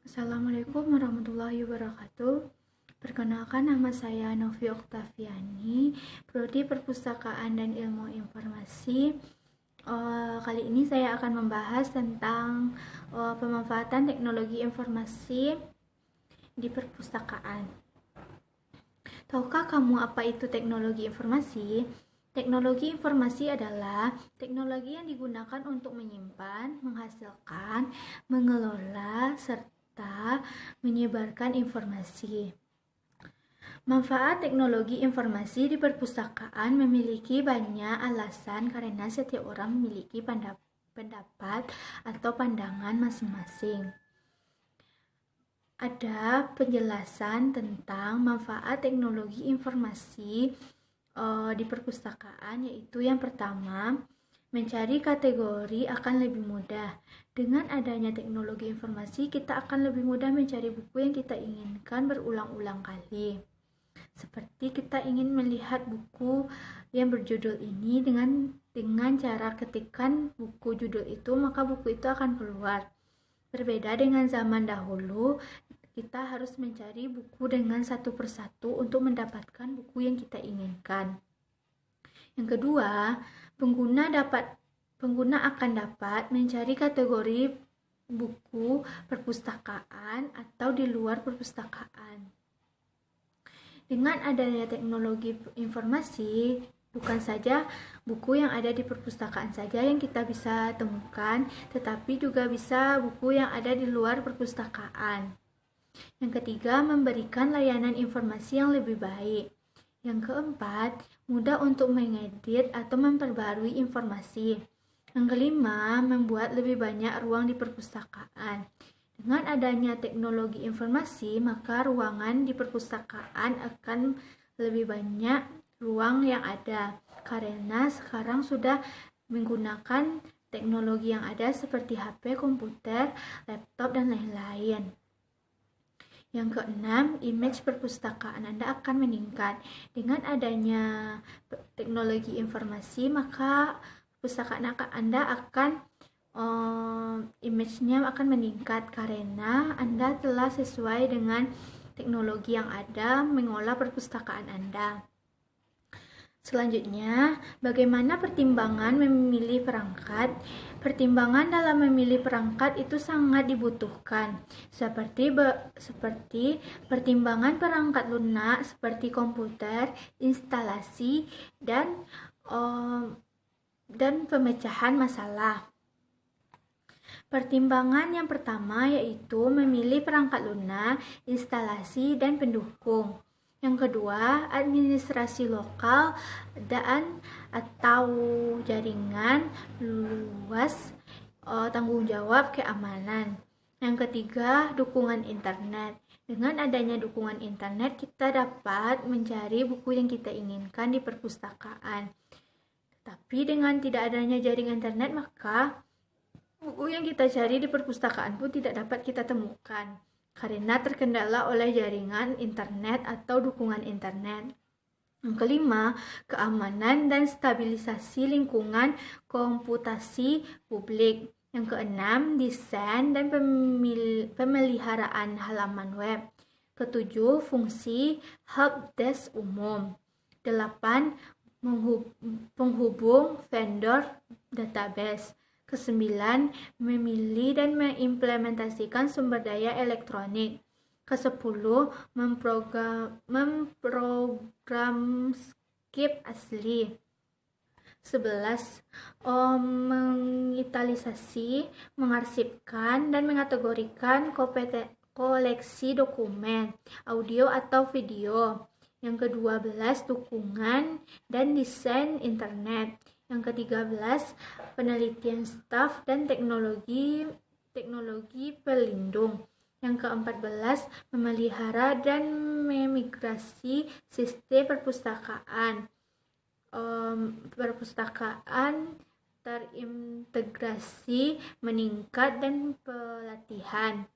Assalamualaikum warahmatullahi wabarakatuh. Perkenalkan, nama saya Novi Oktaviani, Prodi Perpustakaan dan Ilmu Informasi. Kali ini saya akan membahas tentang pemanfaatan teknologi informasi di perpustakaan. Tahukah kamu apa itu teknologi informasi? Teknologi informasi adalah teknologi yang digunakan untuk menyimpan, menghasilkan, mengelola, serta menyebarkan informasi. Manfaat teknologi informasi di perpustakaan memiliki banyak alasan karena setiap orang memiliki pendapat atau pandangan masing-masing. Ada penjelasan tentang manfaat teknologi informasi di perpustakaan, yaitu yang pertama, mencari kategori akan lebih mudah. Dengan adanya teknologi informasi, kita akan lebih mudah mencari buku yang kita inginkan berulang-ulang kali. Seperti kita ingin melihat buku yang berjudul ini dengan cara ketikkan buku judul itu, maka buku itu akan keluar. Berbeda dengan zaman dahulu, kita harus mencari buku dengan satu persatu untuk mendapatkan buku yang kita inginkan. Yang kedua, pengguna akan dapat mencari kategori buku perpustakaan atau di luar perpustakaan. Dengan adanya teknologi informasi, bukan saja buku yang ada di perpustakaan saja yang kita bisa temukan, tetapi juga bisa buku yang ada di luar perpustakaan. Yang ketiga, memberikan layanan informasi yang lebih baik. Yang keempat, mudah untuk mengedit atau memperbarui informasi. Yang kelima, membuat lebih banyak ruang di perpustakaan. Dengan adanya teknologi informasi, maka ruangan di perpustakaan akan lebih banyak ruang yang ada, karena sekarang sudah menggunakan teknologi yang ada seperti HP, komputer, laptop, dan lain-lain. Yang keenam, image perpustakaan Anda akan meningkat. Dengan adanya teknologi informasi, maka perpustakaan Anda akan image-nya akan meningkat karena Anda telah sesuai dengan teknologi yang ada mengolah perpustakaan Anda. Selanjutnya, bagaimana pertimbangan memilih perangkat? Pertimbangan dalam memilih perangkat itu sangat dibutuhkan, seperti pertimbangan perangkat lunak seperti komputer, instalasi, dan pemecahan masalah. Pertimbangan yang pertama yaitu memilih perangkat lunak, instalasi, dan pendukung. Yang kedua, administrasi lokal dan atau jaringan luas, tanggung jawab keamanan. Yang ketiga, dukungan internet. Dengan adanya dukungan internet, kita dapat mencari buku yang kita inginkan di perpustakaan. Tapi dengan tidak adanya jaringan internet, maka buku yang kita cari di perpustakaan pun tidak dapat kita temukan karena terkendala oleh jaringan internet atau dukungan internet. Yang kelima, keamanan dan stabilisasi lingkungan komputasi publik. Yang keenam, desain dan pemeliharaan halaman web. Ketujuh, fungsi helpdesk umum. 8. Penghubung vendor database. Ke-9, memilih dan mengimplementasikan sumber daya elektronik. Ke-10, memprogram script asli. 11. Mengitalisasi, mengarsipkan, dan mengategorikan koleksi dokumen, audio atau video. Yang ke-12, dukungan dan desain internet. Yang ke-13, penelitian staf dan teknologi pelindung. Yang ke-14, memelihara dan memigrasi sistem perpustakaan. Perpustakaan terintegrasi, meningkat, dan pelatihan.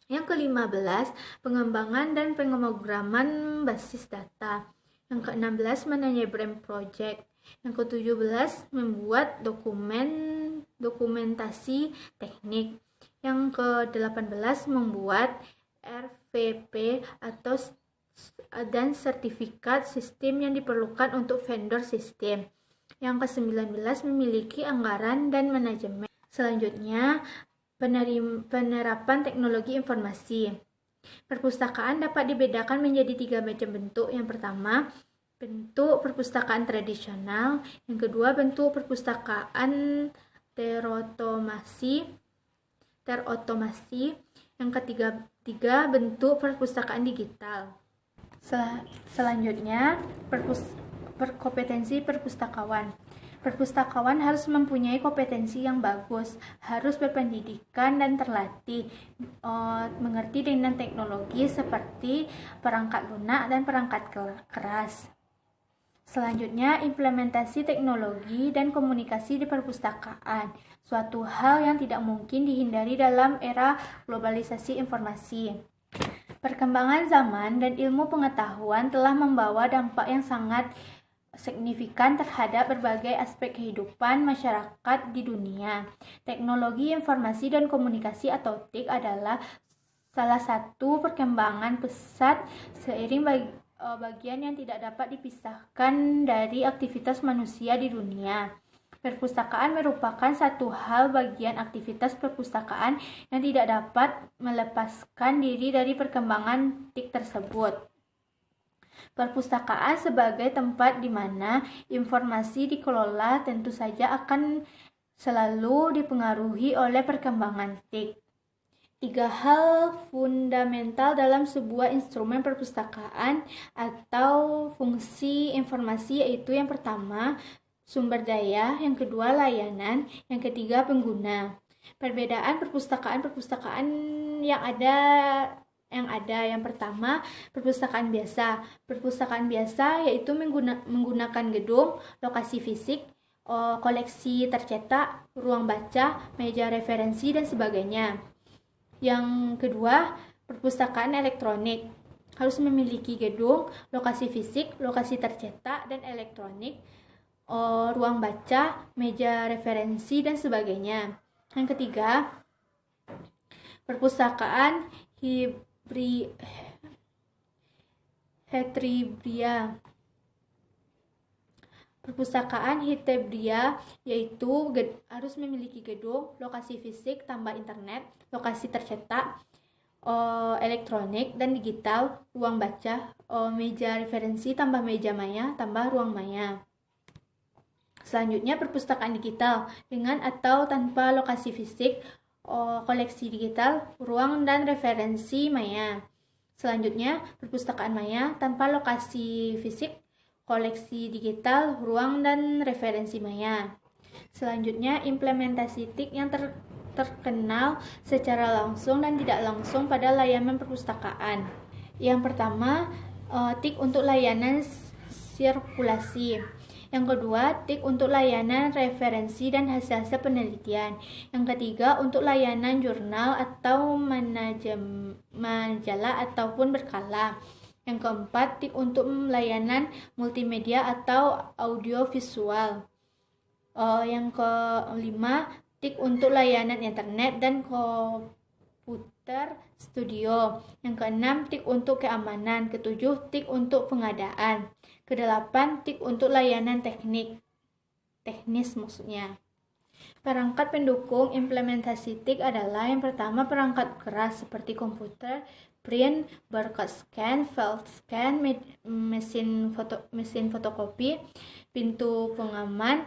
Yang ke-15, pengembangan dan pemrograman basis data. Yang ke-16, manajemen project. Yang ke-17, membuat dokumentasi teknik. Yang ke-18 membuat RVP atau dan sertifikat sistem yang diperlukan untuk vendor sistem. Yang ke-19 memiliki anggaran dan manajemen. Selanjutnya, penerapan teknologi informasi. Perpustakaan dapat dibedakan menjadi 3 macam bentuk. Yang pertama, bentuk perpustakaan tradisional. Yang kedua, bentuk perpustakaan terotomasi. Yang ketiga, bentuk perpustakaan digital. Selanjutnya, kompetensi perpustakawan. Perpustakawan harus mempunyai kompetensi yang bagus, harus berpendidikan dan terlatih, mengerti dengan teknologi seperti perangkat lunak dan perangkat keras. Selanjutnya, implementasi teknologi dan komunikasi di perpustakaan, suatu hal yang tidak mungkin dihindari dalam era globalisasi informasi. Perkembangan zaman dan ilmu pengetahuan telah membawa dampak yang sangat signifikan terhadap berbagai aspek kehidupan masyarakat di dunia. Teknologi informasi dan komunikasi atau TIK adalah salah satu perkembangan pesat seiring bagian yang tidak dapat dipisahkan dari aktivitas manusia di dunia. Perpustakaan merupakan satu hal bagian aktivitas perpustakaan yang tidak dapat melepaskan diri dari perkembangan TIK tersebut. Perpustakaan sebagai tempat di mana informasi dikelola tentu saja akan selalu dipengaruhi oleh perkembangan TIK. 3 hal fundamental dalam sebuah instrumen perpustakaan atau fungsi informasi yaitu yang pertama, sumber daya, yang kedua layanan, yang ketiga pengguna. Perbedaan perpustakaan yang pertama, perpustakaan biasa. Perpustakaan biasa yaitu menggunakan gedung, lokasi fisik, koleksi tercetak, ruang baca, meja referensi dan sebagainya. Yang kedua, perpustakaan elektronik harus memiliki gedung, lokasi fisik, lokasi tercetak dan elektronik, ruang baca, meja referensi dan sebagainya. Yang ketiga, perpustakaan heterogeneous. Perpustakaan heterogeneous yaitu harus memiliki gedung, lokasi fisik tambah internet, lokasi tercetak, elektronik dan digital, ruang baca, meja referensi tambah meja maya tambah ruang maya. Selanjutnya, perpustakaan digital dengan atau tanpa lokasi fisik, koleksi digital, ruang dan referensi maya. Selanjutnya, perpustakaan maya tanpa lokasi fisik, koleksi digital, ruang dan referensi maya. Selanjutnya, implementasi TIK yang terkenal secara langsung dan tidak langsung pada layanan perpustakaan. Yang pertama, TIK untuk layanan sirkulasi. Yang kedua, TIK untuk layanan referensi dan hasil-hasil penelitian. Yang ketiga, untuk layanan jurnal atau majalah ataupun berkala. Yang keempat, TIK untuk layanan multimedia atau audiovisual. Yang kelima, TIK untuk layanan internet dan komputer studio. Yang keenam, TIK untuk keamanan. Ketujuh, TIK untuk pengadaan. Kedelapan, TIK untuk layanan teknis maksudnya. Perangkat pendukung implementasi TIK adalah yang pertama, perangkat keras seperti komputer, print, barcode scan, file scan, mesin fotokopi, pintu pengaman,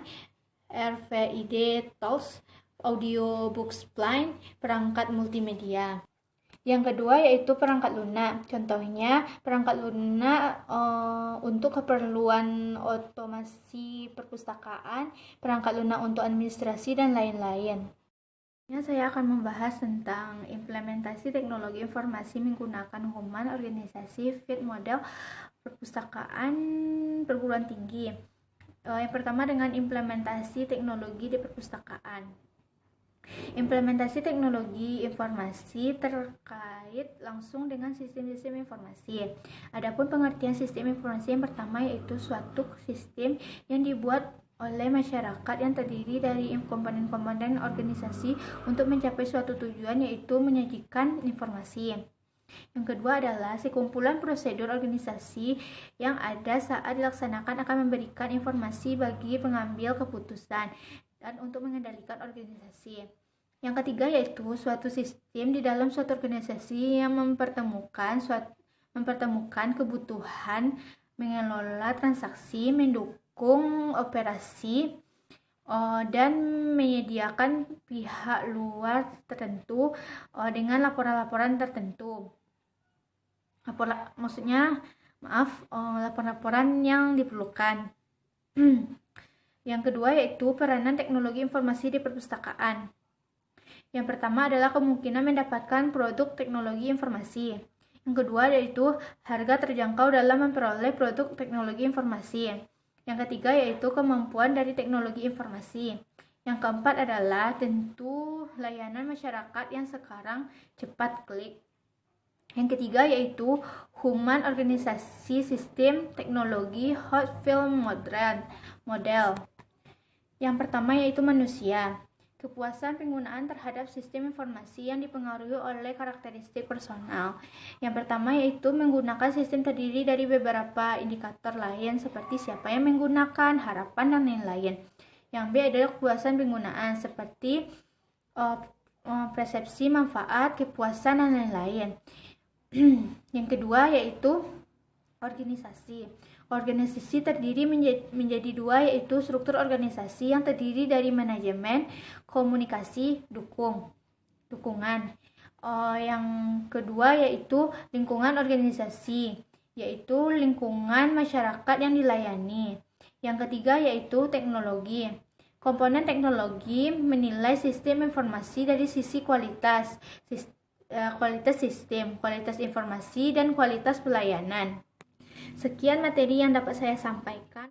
RFID tools, audio book spline, perangkat multimedia. Yang kedua yaitu perangkat lunak. Contohnya perangkat lunak untuk keperluan otomasi perpustakaan, perangkat lunak untuk administrasi dan lain-lain. Saya akan membahas tentang implementasi teknologi informasi menggunakan human organisasi fit model perpustakaan perguruan tinggi. Yang pertama dengan implementasi teknologi di perpustakaan. Implementasi teknologi informasi terkait langsung dengan sistem-sistem informasi. Adapun pengertian sistem informasi yang pertama yaitu suatu sistem yang dibuat oleh masyarakat yang terdiri dari komponen-komponen organisasi untuk mencapai suatu tujuan, yaitu menyajikan informasi. Yang kedua adalah sekumpulan prosedur organisasi yang ada saat dilaksanakan akan memberikan informasi bagi pengambil keputusan dan untuk mengendalikan organisasi. Yang ketiga yaitu suatu sistem di dalam suatu organisasi yang mempertemukan kebutuhan mengelola transaksi, mendukung operasi, dan menyediakan pihak luar tertentu dengan laporan-laporan tertentu. Laporan-laporan yang diperlukan. Yang kedua yaitu peranan teknologi informasi di perpustakaan. Yang pertama adalah kemungkinan mendapatkan produk teknologi informasi. Yang kedua yaitu harga terjangkau dalam memperoleh produk teknologi informasi. Yang ketiga yaitu kemampuan dari teknologi informasi. Yang keempat adalah tentu layanan masyarakat yang sekarang cepat klik. Yang ketiga yaitu human organisasi sistem teknologi hot film model. Yang pertama yaitu manusia. Kepuasan penggunaan terhadap sistem informasi yang dipengaruhi oleh karakteristik personal. Yang pertama yaitu menggunakan sistem terdiri dari beberapa indikator lain seperti siapa yang menggunakan, harapan, dan lain-lain. Yang B adalah kepuasan penggunaan seperti persepsi, manfaat, kepuasan, dan lain-lain. Yang kedua yaitu organisasi. Organisasi terdiri menjadi dua, yaitu struktur organisasi yang terdiri dari manajemen, komunikasi, dukungan. Yang kedua yaitu lingkungan organisasi, yaitu lingkungan masyarakat yang dilayani. Yang ketiga yaitu teknologi. Komponen teknologi menilai sistem informasi dari sisi kualitas sistem, kualitas informasi, dan kualitas pelayanan. Sekian materi yang dapat saya sampaikan.